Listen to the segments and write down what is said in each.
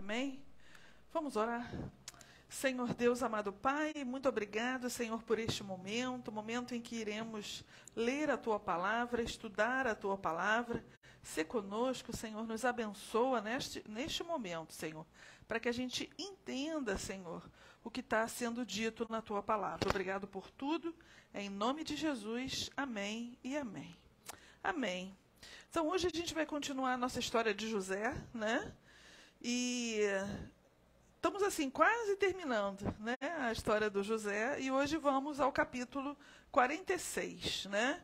Amém? Vamos orar. Senhor Deus, amado Pai, muito obrigado, Senhor, por este momento em que iremos ler a Tua Palavra, estudar a Tua Palavra. Sê conosco, Senhor, nos abençoa neste momento, Senhor, para que a gente entenda, Senhor, o que está sendo dito na Tua Palavra. Obrigado por tudo, em nome de Jesus, amém e amém. Amém. Então, hoje a gente vai continuar a nossa história de José, né? E estamos, assim, quase terminando, né, a história do José, e hoje vamos ao capítulo 46, né?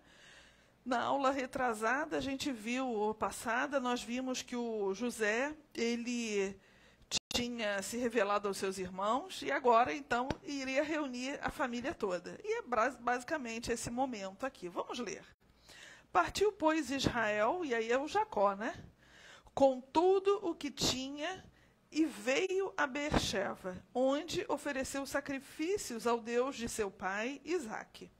Na aula retrasada, a gente viu, ou passada, nós vimos que o José, ele tinha se revelado aos seus irmãos, e agora, então, iria reunir a família toda. E é basicamente esse momento aqui. Vamos ler. Partiu, pois, Israel, e aí é o Jacó, né? Com tudo o que tinha, e veio a Beersheba, onde ofereceu sacrifícios ao Deus de seu pai, Isaque.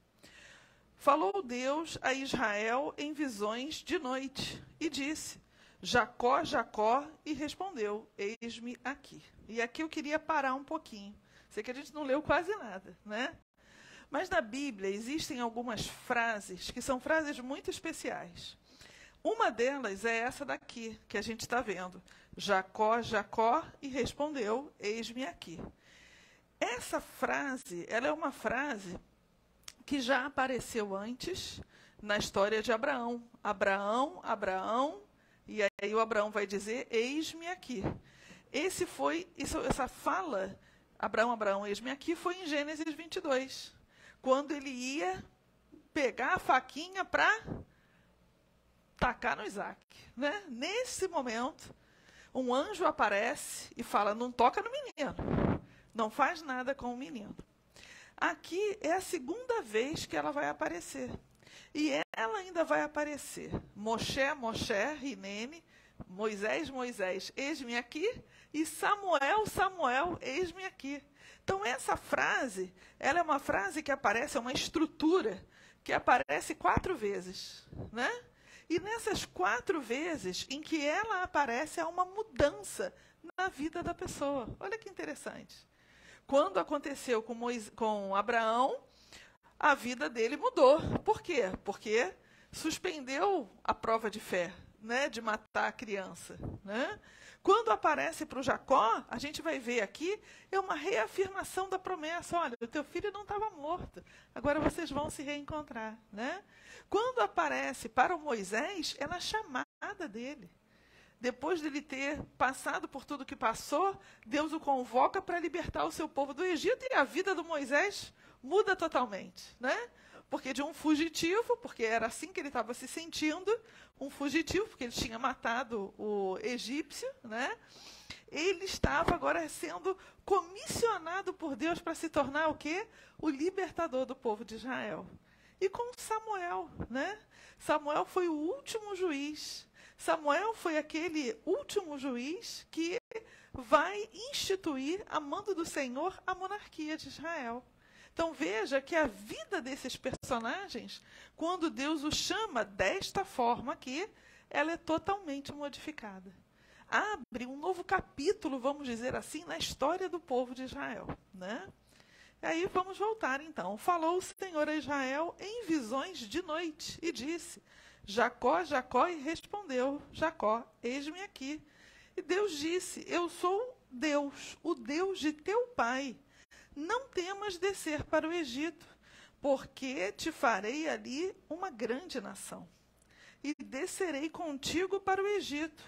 Falou Deus a Israel em visões de noite, e disse, Jacó, Jacó, e respondeu, eis-me aqui. E aqui eu queria parar um pouquinho. Sei que a gente não leu quase nada, né? Mas na Bíblia existem algumas frases que são frases muito especiais. Uma delas é essa daqui, que a gente está vendo. Jacó, Jacó, e respondeu, eis-me aqui. Essa frase, ela é uma frase que já apareceu antes na história de Abraão. Abraão, e aí o Abraão vai dizer, eis-me aqui. Essa fala, Abraão, eis-me aqui, foi em Gênesis 22, quando ele ia pegar a faquinha para tacar no Isaque, né? Nesse momento, um anjo aparece e fala, não toca no menino, não faz nada com o menino. Aqui é a segunda vez que ela vai aparecer. E ela ainda vai aparecer. Moshe, Rinene, Moisés, eis-me aqui, e Samuel, eis-me aqui. Então essa frase, ela é uma frase que aparece, é uma estrutura que aparece 4 vezes, né? E nessas 4 vezes em que ela aparece, há uma mudança na vida da pessoa. Olha que interessante. Quando aconteceu com Abraão, a vida dele mudou. Por quê? Porque suspendeu a prova de fé, né, de matar a criança, né? Quando aparece para o Jacó, a gente vai ver aqui, é uma reafirmação da promessa. Olha, o teu filho não estava morto, agora vocês vão se reencontrar, né? Quando aparece para o Moisés, é na chamada dele. Depois dele ter passado por tudo que passou, Deus o convoca para libertar o seu povo do Egito, e a vida do Moisés muda totalmente, né? Porque de um fugitivo, porque era assim que ele estava se sentindo, um fugitivo, porque ele tinha matado o egípcio, né? Ele estava agora sendo comissionado por Deus para se tornar o quê? O libertador do povo de Israel. E com Samuel, né? Samuel foi o último juiz. Samuel foi aquele último juiz que vai instituir, a mando do Senhor, a monarquia de Israel. Então veja que a vida desses personagens, quando Deus os chama desta forma aqui, ela é totalmente modificada. Abre um novo capítulo, vamos dizer assim, na história do povo de Israel, né? E aí vamos voltar então. Falou o Senhor a Israel em visões de noite e disse, Jacó, Jacó, e respondeu, Jacó, eis-me aqui. E Deus disse, eu sou Deus, o Deus de teu pai. Não temas descer para o Egito, porque te farei ali uma grande nação. E descerei contigo para o Egito,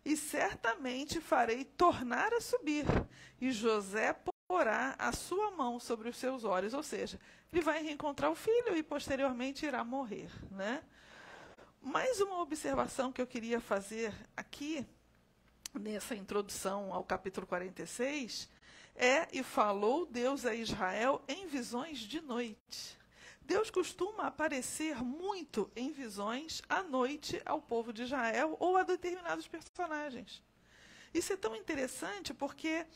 e certamente farei tornar a subir. E José porá a sua mão sobre os seus olhos, ou seja, ele vai reencontrar o filho e posteriormente irá morrer, né? Mais uma observação que eu queria fazer aqui, nessa introdução ao capítulo 46, e falou Deus a Israel em visões de noite. Deus costuma aparecer muito em visões à noite ao povo de Israel ou a determinados personagens. Isso é tão interessante porque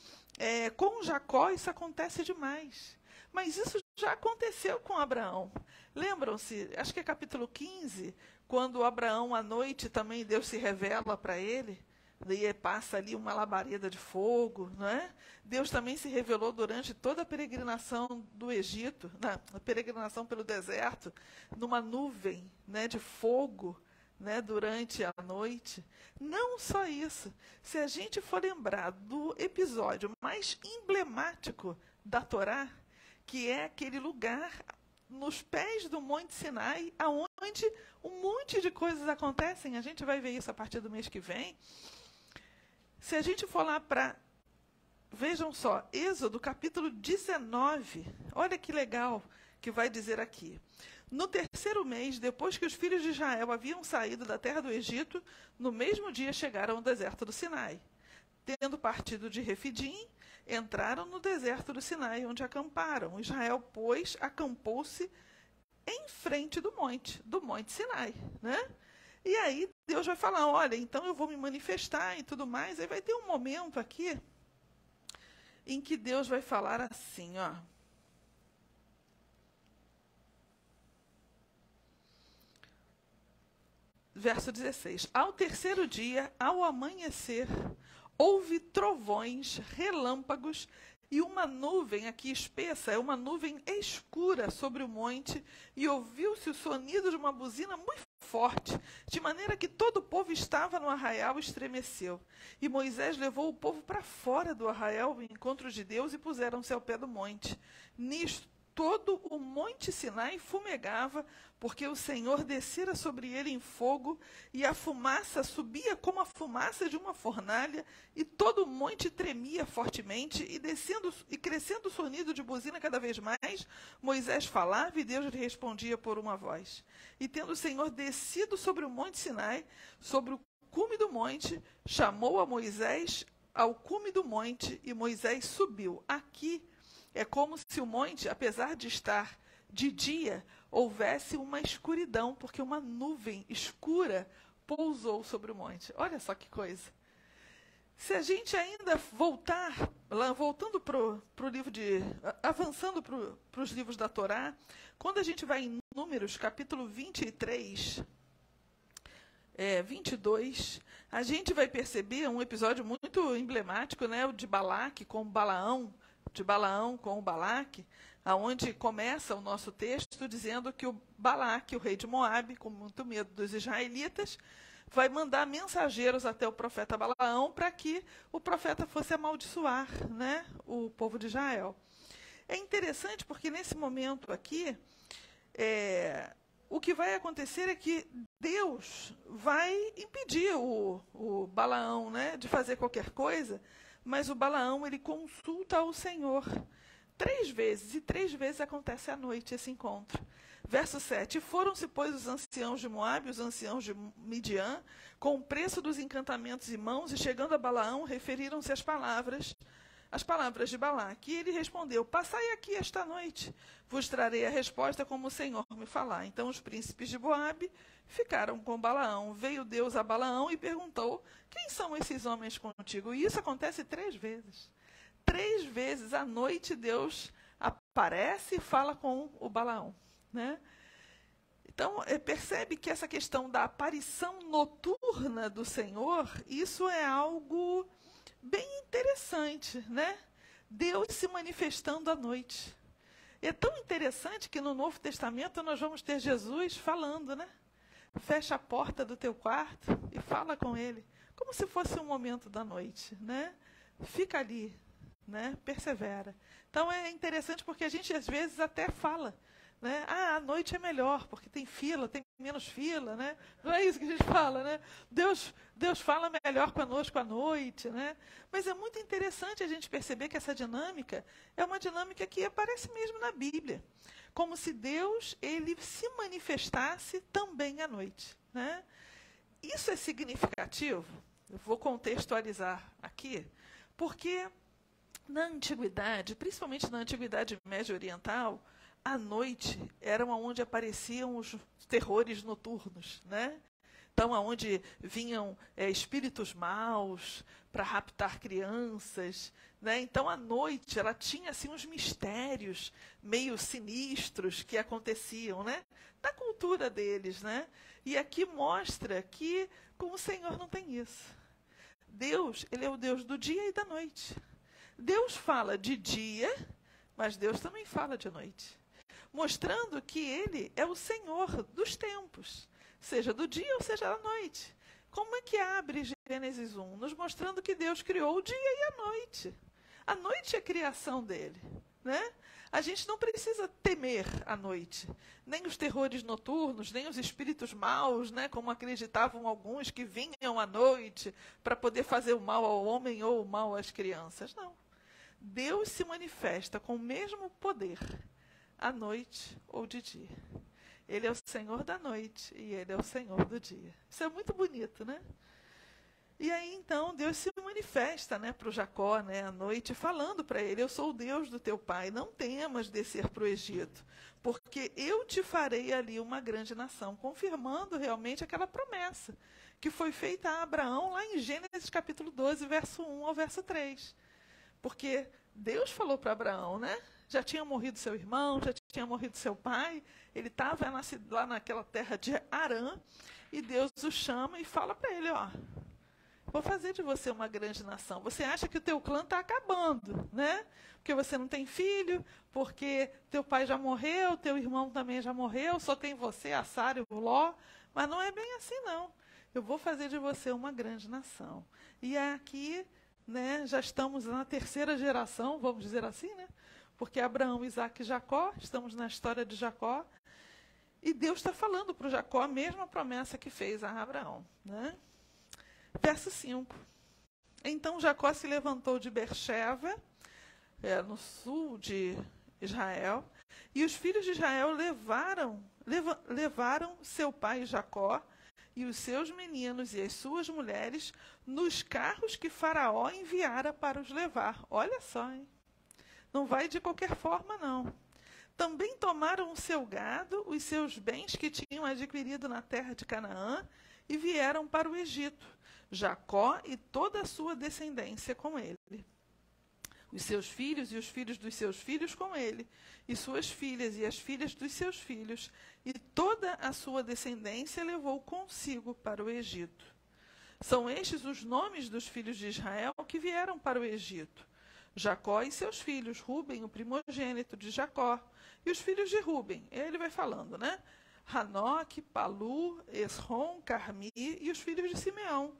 com Jacó isso acontece demais. Mas isso já aconteceu com Abraão. Lembram-se, acho que é capítulo 15, quando Abraão à noite também Deus se revela para ele, e passa ali uma labareda de fogo, não é? Deus também se revelou durante toda a peregrinação do Egito, na peregrinação pelo deserto, numa nuvem, né, de fogo, né, durante a noite. Não só isso. Se a gente for lembrar do episódio mais emblemático da Torá, que é aquele lugar nos pés do Monte Sinai, aonde um monte de coisas acontecem, a gente vai ver isso a partir do mês que vem. Se a gente for lá para, vejam só, Êxodo capítulo 19, olha que legal que vai dizer aqui. No terceiro mês, depois que os filhos de Israel haviam saído da terra do Egito, no mesmo dia chegaram ao deserto do Sinai. Tendo partido de Refidim, entraram no deserto do Sinai, onde acamparam. Israel, pois, acampou-se em frente do monte Sinai, né? E aí Deus vai falar, olha, então eu vou me manifestar e tudo mais. Aí vai ter um momento aqui em que Deus vai falar assim, ó. Verso 16. Ao terceiro dia, ao amanhecer, houve trovões, relâmpagos e uma nuvem aqui espessa, é uma nuvem escura sobre o monte, e ouviu-se o sonido de uma buzina muito forte, de maneira que todo o povo estava no arraial e estremeceu. E Moisés levou o povo para fora do arraial ao encontro de Deus e puseram-se ao pé do monte. Nisto, todo o monte Sinai fumegava, porque o Senhor descera sobre ele em fogo, e a fumaça subia como a fumaça de uma fornalha, e todo o monte tremia fortemente, e crescendo o sonido de buzina cada vez mais, Moisés falava e Deus lhe respondia por uma voz. E tendo o Senhor descido sobre o monte Sinai, sobre o cume do monte, chamou a Moisés ao cume do monte, e Moisés subiu. Aqui é como se o monte, apesar de estar de dia, houvesse uma escuridão, porque uma nuvem escura pousou sobre o monte. Olha só que coisa. Se a gente ainda voltando para o livro avançando para os livros da Torá, quando a gente vai em Números, capítulo 23, 22, a gente vai perceber um episódio muito emblemático, né, o de Balaque com Balaão, de Balaão com o Balaque, aonde começa o nosso texto dizendo que o Balaque, o rei de Moabe, com muito medo dos israelitas, vai mandar mensageiros até o profeta Balaão para que o profeta fosse amaldiçoar, né, o povo de Israel. É interessante porque nesse momento aqui, o que vai acontecer é que Deus vai impedir o Balaão, né, de fazer qualquer coisa, mas o Balaão, ele consulta ao Senhor 3 vezes, e 3 vezes acontece à noite esse encontro. Verso 7, foram-se, pois, os anciãos de Moabe, os anciãos de Midian, com o preço dos encantamentos em mãos, e chegando a Balaão, referiram-se as palavras de Balaque. E ele respondeu, passai aqui esta noite, vos trarei a resposta como o Senhor me falar. Então os príncipes de Moabe ficaram com Balaão. Veio Deus a Balaão e perguntou, quem são esses homens contigo? E isso acontece 3 vezes. 3 vezes à noite Deus aparece e fala com o Balaão, né? Então, percebe que essa questão da aparição noturna do Senhor, isso é algo bem interessante, né? Deus se manifestando à noite. É tão interessante que no Novo Testamento nós vamos ter Jesus falando, né? Fecha a porta do teu quarto e fala com ele, como se fosse um momento da noite, né? Fica ali, né? Persevera. Então é interessante porque a gente às vezes até fala, né? A noite é melhor, porque tem fila, tem menos fila, né? Não é isso que a gente fala, né? Deus fala melhor conosco à noite, né? Mas é muito interessante a gente perceber que essa dinâmica é uma dinâmica que aparece mesmo na Bíblia. Como se Deus, ele se manifestasse também à noite, né? Isso é significativo? Eu vou contextualizar aqui, porque na antiguidade, principalmente na antiguidade média oriental, à noite eram onde apareciam os terrores noturnos, né? Então, aonde vinham espíritos maus para raptar crianças, né? Então, à noite, ela tinha assim uns mistérios meio sinistros que aconteciam, né? Da cultura deles, né? E aqui mostra que com o Senhor não tem isso. Deus, ele é o Deus do dia e da noite. Deus fala de dia, mas Deus também fala de noite. Mostrando que ele é o Senhor dos tempos, seja do dia ou seja da noite. Como é que abre Gênesis 1? Nos mostrando que Deus criou o dia e a noite. A noite é a criação dele, né? A gente não precisa temer a noite, nem os terrores noturnos, nem os espíritos maus, né, como acreditavam alguns que vinham à noite para poder fazer o mal ao homem ou o mal às crianças. Não. Deus se manifesta com o mesmo poder, à noite ou de dia. Ele é o Senhor da noite e ele é o Senhor do dia. Isso é muito bonito, né? E aí, então, Deus se manifesta, né, para o Jacó, né, à noite, falando para ele, eu sou o Deus do teu pai, não temas descer para o Egito, porque eu te farei ali uma grande nação, confirmando realmente aquela promessa que foi feita a Abraão lá em Gênesis capítulo 12, verso 1 ao verso 3. Porque Deus falou para Abraão, né, já tinha morrido seu irmão, já tinha morrido seu pai, ele estava lá naquela terra de Harã, e Deus o chama e fala para ele, ó, vou fazer de você uma grande nação. Você acha que o teu clã está acabando, né? Porque você não tem filho, porque teu pai já morreu, teu irmão também já morreu, só tem você, a Sara e o Ló. Mas não é bem assim, não. Eu vou fazer de você uma grande nação. E aqui, né, já estamos na terceira geração, vamos dizer assim, né? Porque Abraão, Isaque e Jacó, estamos na história de Jacó. E Deus está falando para o Jacó a mesma promessa que fez a Abraão, né? Verso 5. Então Jacó se levantou de Beersheba, no sul de Israel, e os filhos de Israel levaram seu pai Jacó e os seus meninos e as suas mulheres nos carros que Faraó enviara para os levar. Olha só, hein? Não vai de qualquer forma, não. Também tomaram o seu gado, os seus bens que tinham adquirido na terra de Canaã, e vieram para o Egito. Jacó e toda a sua descendência com ele. Os seus filhos e os filhos dos seus filhos com ele, e suas filhas e as filhas dos seus filhos, e toda a sua descendência levou consigo para o Egito. São estes os nomes dos filhos de Israel que vieram para o Egito. Jacó e seus filhos, Ruben, o primogênito de Jacó, e os filhos de Ruben. Ele vai falando, né? Hanoque, Palu, Esrom, Carmi, e os filhos de Simeão,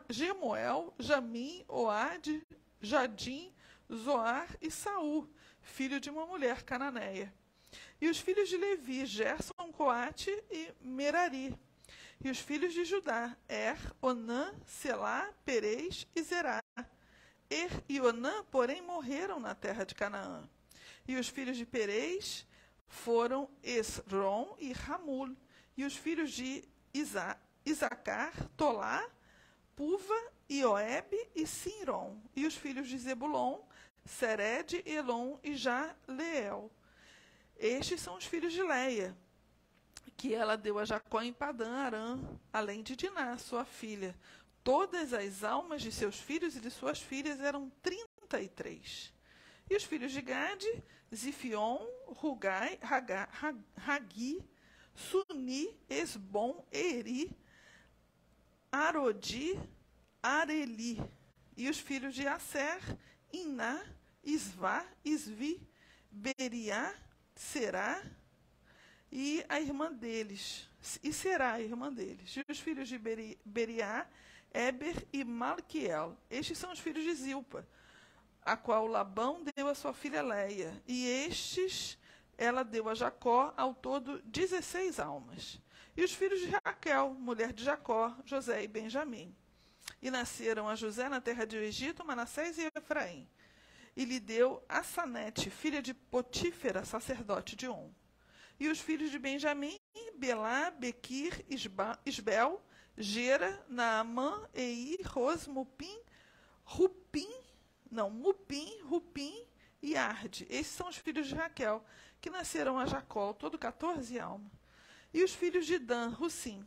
Gemuel, Jamim, Oade, Jadim, Zoar e Saul, filho de uma mulher cananeia. E os filhos de Levi, Gerson, Coate e Merari. E os filhos de Judá, Onã, Selá, Perez e Zerá. E Onã, porém, morreram na terra de Canaã. E os filhos de Perez foram Esrom e Ramul. E os filhos de Isacar, Tolá, Puva, Ioebe e Sinron. E os filhos de Zebulon, Sered, Elon e Jaleel. Estes são os filhos de Leia, que ela deu a Jacó em Padã Arã, além de Diná, sua filha. Todas as almas de seus filhos e de suas filhas eram 33. E os filhos de Gade, Zifion, Rugai, Hagi, Suni, Esbom, Eri, Arodi, Areli. E os filhos de Aser, Iná, Isvá, Isvi, Beriá, Será e a irmã deles. E Será a irmã deles. E os filhos de Beriá, Eber e Malquiel. Estes são os filhos de Zilpa, a qual Labão deu a sua filha Leia. E estes ela deu a Jacó, ao todo 16 almas. E os filhos de Raquel, mulher de Jacó, José e Benjamim. E nasceram a José na terra do Egito, Manassés e Efraim. E lhe deu a Sanete, filha de Potífera, sacerdote de On. E os filhos de Benjamim, Belá, Bequir, Isbel, Gera, Naamã, Ei, Ros, Mupim, Rupim e Arde. Esses são os filhos de Raquel, que nasceram a Jacó, todo 14 almas. E os filhos de Dan, Russim.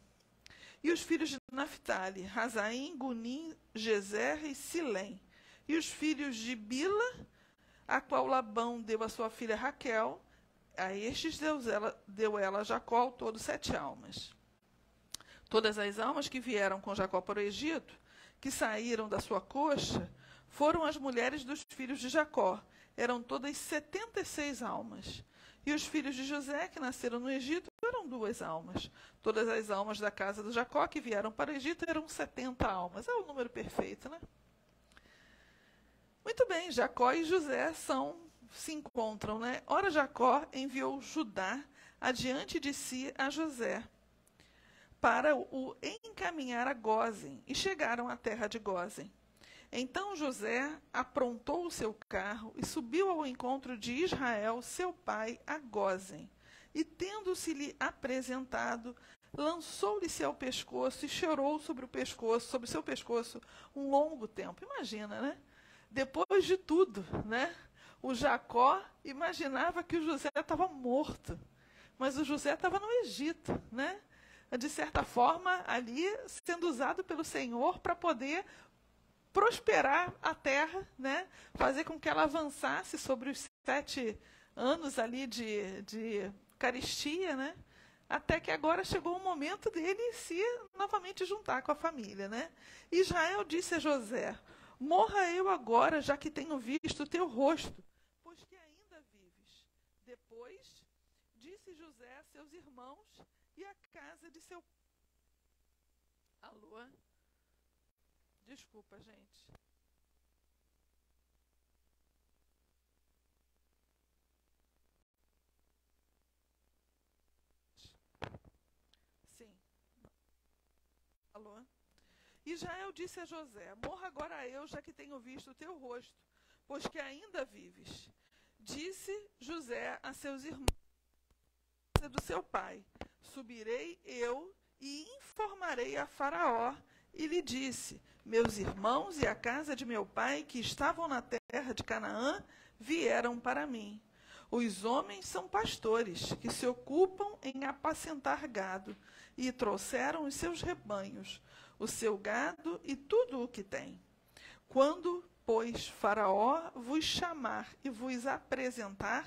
E os filhos de Naphtali, Razaim, Gunim, Gezer e Silém. E os filhos de Bila, a qual Labão deu a sua filha Raquel, a estes deu ela a Jacó, ao todo 7 almas. Todas as almas que vieram com Jacó para o Egito, que saíram da sua coxa, foram as mulheres dos filhos de Jacó. Eram todas 76 almas. E os filhos de José, que nasceram no Egito, eram 2 almas. Todas as almas da casa de Jacó que vieram para o Egito eram 70 almas. É o número perfeito, né? Muito bem, Jacó e José se encontram, né? Ora, Jacó enviou Judá adiante de si a José, para o encaminhar a Gósen, e chegaram à terra de Gósen. Então José aprontou o seu carro e subiu ao encontro de Israel, seu pai, a Gósen. E, tendo-se-lhe apresentado, lançou-lhe-se ao pescoço e chorou sobre seu pescoço, um longo tempo. Imagina, né? Depois de tudo, né? O Jacó imaginava que o José estava morto, mas o José estava no Egito, né? De certa forma, ali sendo usado pelo Senhor para poder prosperar a terra, né? Fazer com que ela avançasse sobre os 7 anos ali de carestia, né? Até que agora chegou o momento dele se novamente juntar com a família, né? Israel disse a José: morra eu agora, já que tenho visto o teu rosto, pois que ainda vives. Depois disse José a seus irmãos e a casa de seu... Alô? Desculpa, gente. Sim. Alô? Israel disse a José: morra agora eu, já que tenho visto o teu rosto, pois que ainda vives. Disse José a seus irmãos do seu pai: subirei eu e informarei a Faraó. E lhe disse: meus irmãos e a casa de meu pai, que estavam na terra de Canaã, vieram para mim. Os homens são pastores, que se ocupam em apacentar gado, e trouxeram os seus rebanhos, o seu gado e tudo o que tem. Quando, pois, Faraó vos chamar e vos apresentar,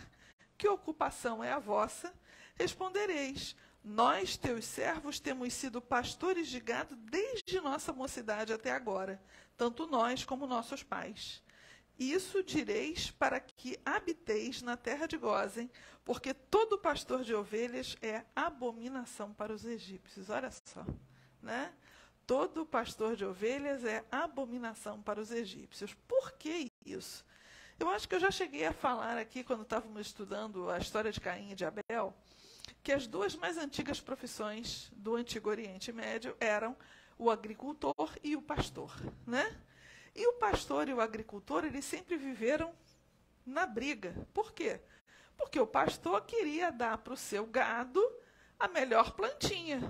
que ocupação é a vossa, respondereis: nós, teus servos, temos sido pastores de gado desde nossa mocidade até agora, tanto nós como nossos pais. Isso direis para que habiteis na terra de Gósen, porque todo pastor de ovelhas é abominação para os egípcios. Olha só, né? Todo pastor de ovelhas é abominação para os egípcios. Por que isso? Eu acho que eu já cheguei a falar aqui, quando estávamos estudando a história de Caim e de Abel, que as 2 mais antigas profissões do Antigo Oriente Médio eram o agricultor e o pastor, né? E o pastor e o agricultor, eles sempre viveram na briga. Por quê? Porque o pastor queria dar para o seu gado a melhor plantinha.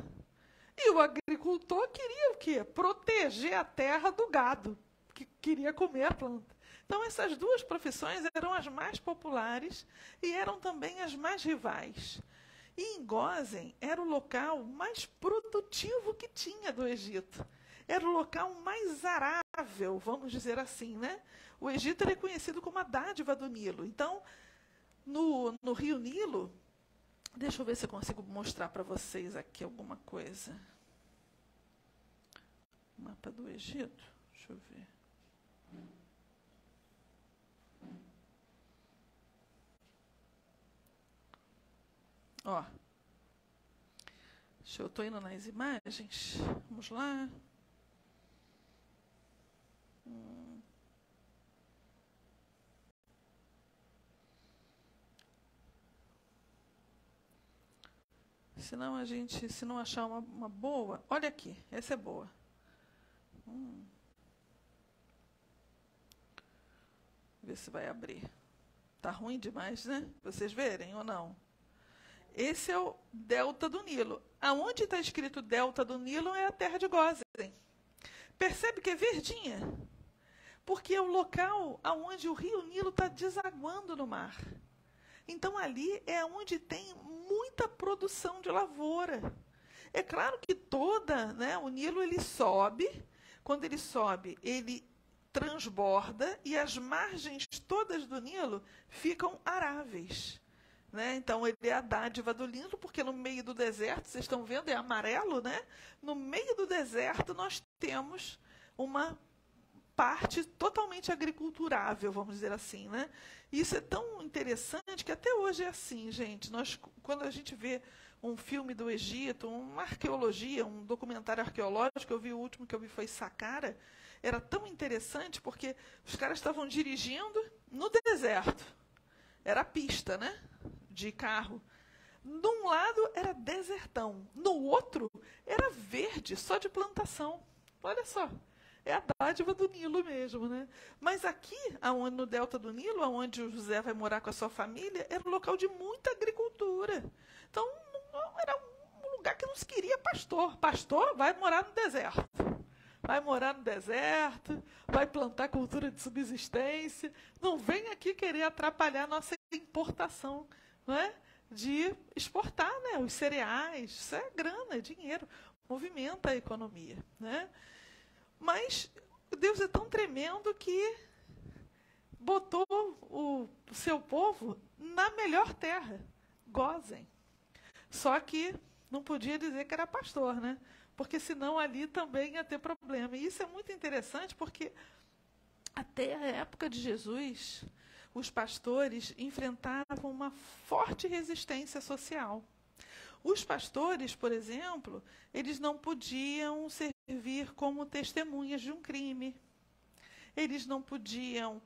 E o agricultor queria o quê? Proteger a terra do gado, que queria comer a planta. Então, essas 2 profissões eram as mais populares e eram também as mais rivais. E em Gósen era o local mais produtivo que tinha do Egito. Era o local mais arável, vamos dizer assim, né? O Egito era conhecido como a dádiva do Nilo. Então, no rio Nilo, deixa eu ver se eu consigo mostrar para vocês aqui alguma coisa. Mapa do Egito, deixa eu ver. Ó, eu estou indo nas imagens, vamos lá. Senão a gente, se não achar uma boa, olha aqui, essa é boa. Ver se vai abrir. Tá ruim demais, né? Vocês verem ou não? Esse é o delta do Nilo. Aonde está escrito delta do Nilo é a terra de Gósen. Percebe que é verdinha? Porque é o local onde o rio Nilo está desaguando no mar. Então, ali é onde tem muita produção de lavoura. É claro que o Nilo ele sobe. Quando ele sobe, ele transborda e as margens todas do Nilo ficam aráveis. né? Então, ele é a dádiva do Nilo, porque no meio do deserto, vocês estão vendo, é amarelo, né? No meio do deserto, nós temos uma parte totalmente agriculturável, vamos dizer assim, né? E isso é tão interessante que até hoje é assim, gente. Quando a gente vê um filme do Egito, uma arqueologia, um documentário arqueológico, o último que eu vi foi Saqqara, era tão interessante porque os caras estavam dirigindo no deserto. Era pista, né? De carro. De um lado era desertão, no outro era verde, só de plantação. Olha só. É a dádiva do Nilo mesmo, né? Mas aqui, no delta do Nilo, onde o José vai morar com a sua família, era um local de muita agricultura. Então, era um lugar que não se queria pastor. Pastor vai morar no deserto. Vai morar no deserto, vai plantar cultura de subsistência. Não vem aqui querer atrapalhar a nossa importação, não é? De exportar, né? Os cereais. Isso é grana, é dinheiro. Movimenta a economia, né? Mas Deus é tão tremendo que botou o seu povo na melhor terra, Gósen. Só que não podia dizer que era pastor, né? Porque senão ali também ia ter problema. E isso é muito interessante porque até a época de Jesus, os pastores enfrentavam uma forte resistência social. Os pastores, por exemplo, eles não podiam servir como testemunhas de um crime. Eles não podiam,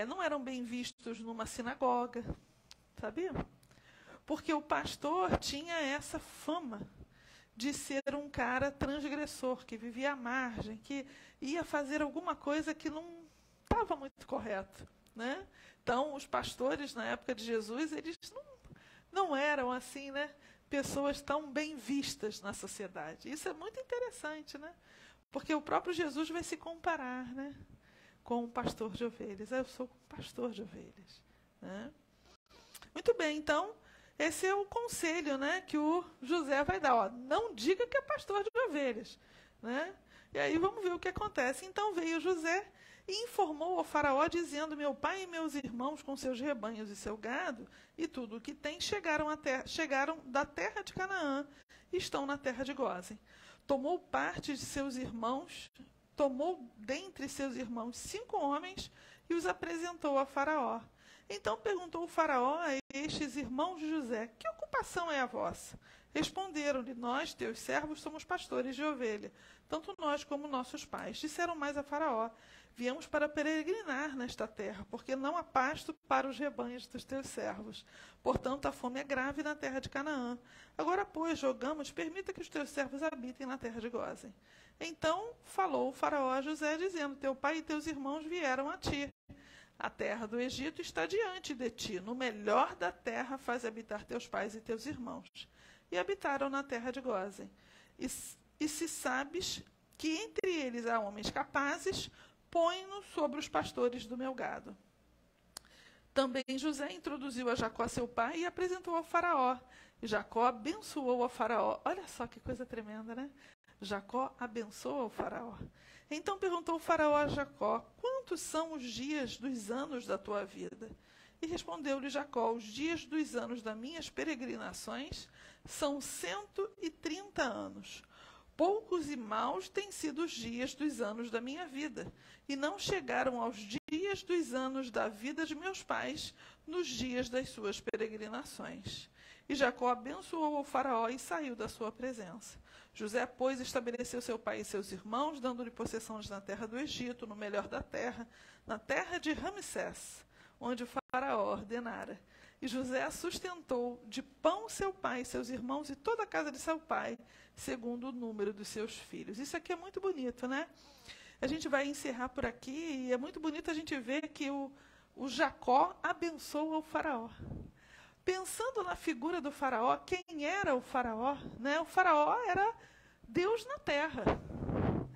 não eram bem vistos numa sinagoga, sabia? Porque o pastor tinha essa fama de ser um cara transgressor, que vivia à margem, que ia fazer alguma coisa que não estava muito correto, né? Então, os pastores, na época de Jesus, eles não eram assim, né? Pessoas tão bem vistas na sociedade. Isso é muito interessante, né? Porque o próprio Jesus vai se comparar, né, com um pastor de ovelhas. Eu sou um pastor de ovelhas, né? Muito bem, então, esse é o conselho, né, que o José vai dar. Ó, não diga que é pastor de ovelhas, né? E aí vamos ver o que acontece. Então veio José e informou ao faraó, dizendo: meu pai e meus irmãos, com seus rebanhos e seu gado, e tudo o que tem, chegaram da terra de Canaã, e estão na terra de Gósen. Tomou dentre seus irmãos 5 homens, e os apresentou a faraó. Então perguntou o faraó a estes irmãos de José: que ocupação é a vossa? Responderam-lhe: nós, teus servos, somos pastores de ovelha, tanto nós como nossos pais. Disseram mais a faraó: viemos para peregrinar nesta terra, porque não há pasto para os rebanhos dos teus servos. Portanto, a fome é grave na terra de Canaã. Agora, pois, rogamos, permita que os teus servos habitem na terra de Gósen. Então falou o faraó a José, dizendo: teu pai e teus irmãos vieram a ti. A terra do Egito está diante de ti. No melhor da terra faz habitar teus pais e teus irmãos. E habitaram na terra de Gósen. E se sabes que entre eles há homens capazes, põe-no sobre os pastores do meu gado. Também José introduziu a Jacó, seu pai, e apresentou ao faraó. E Jacó abençoou ao faraó. Olha só que coisa tremenda, né? Jacó abençoa o faraó. Então perguntou o faraó a Jacó: quantos são os dias dos anos da tua vida? E respondeu-lhe Jacó: os dias dos anos das minhas peregrinações são 130 anos. Poucos e maus têm sido os dias dos anos da minha vida, e não chegaram aos dias dos anos da vida de meus pais, nos dias das suas peregrinações. E Jacó abençoou o faraó e saiu da sua presença. José, pois, estabeleceu seu pai e seus irmãos, dando-lhe possessões na terra do Egito, no melhor da terra, na terra de Ramsés, onde o faraó ordenara. E José sustentou de pão seu pai, seus irmãos e toda a casa de seu pai, segundo o número dos seus filhos. Isso aqui é muito bonito, né? A gente vai encerrar por aqui, e é muito bonito a gente ver que o Jacó abençoa o faraó. Pensando na figura do faraó, quem era o faraó? Né? O faraó era Deus na terra.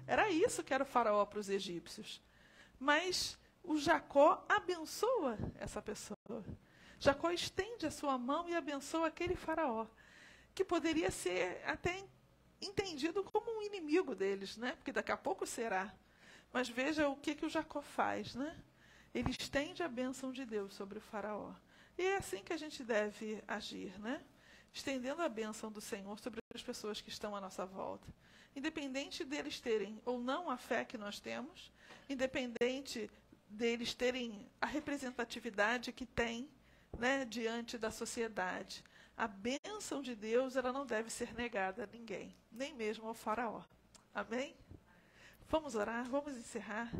Era isso que era o faraó para os egípcios. Mas o Jacó abençoa essa pessoa. Jacó estende a sua mão e abençoa aquele faraó, que poderia ser até entendido como um inimigo deles, né? Porque daqui a pouco será. Mas veja o que o Jacó faz, né? Ele estende a bênção de Deus sobre o faraó. E é assim que a gente deve agir, né? Estendendo a bênção do Senhor sobre as pessoas que estão à nossa volta. Independente deles terem ou não a fé que nós temos, independente deles terem a representatividade que têm, né, diante da sociedade. A bênção de Deus, ela não deve ser negada a ninguém, nem mesmo ao faraó. Amém? Vamos orar, vamos encerrar.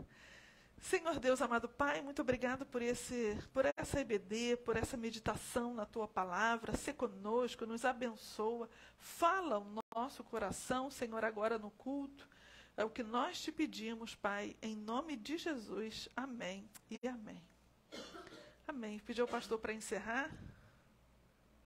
Senhor Deus, amado Pai, muito obrigado por essa EBD, por essa meditação na Tua palavra. Sê conosco, nos abençoa. Fala o nosso coração, Senhor, agora no culto. É o que nós te pedimos, Pai, em nome de Jesus. Amém e amém. Amém. Pediu ao pastor para encerrar.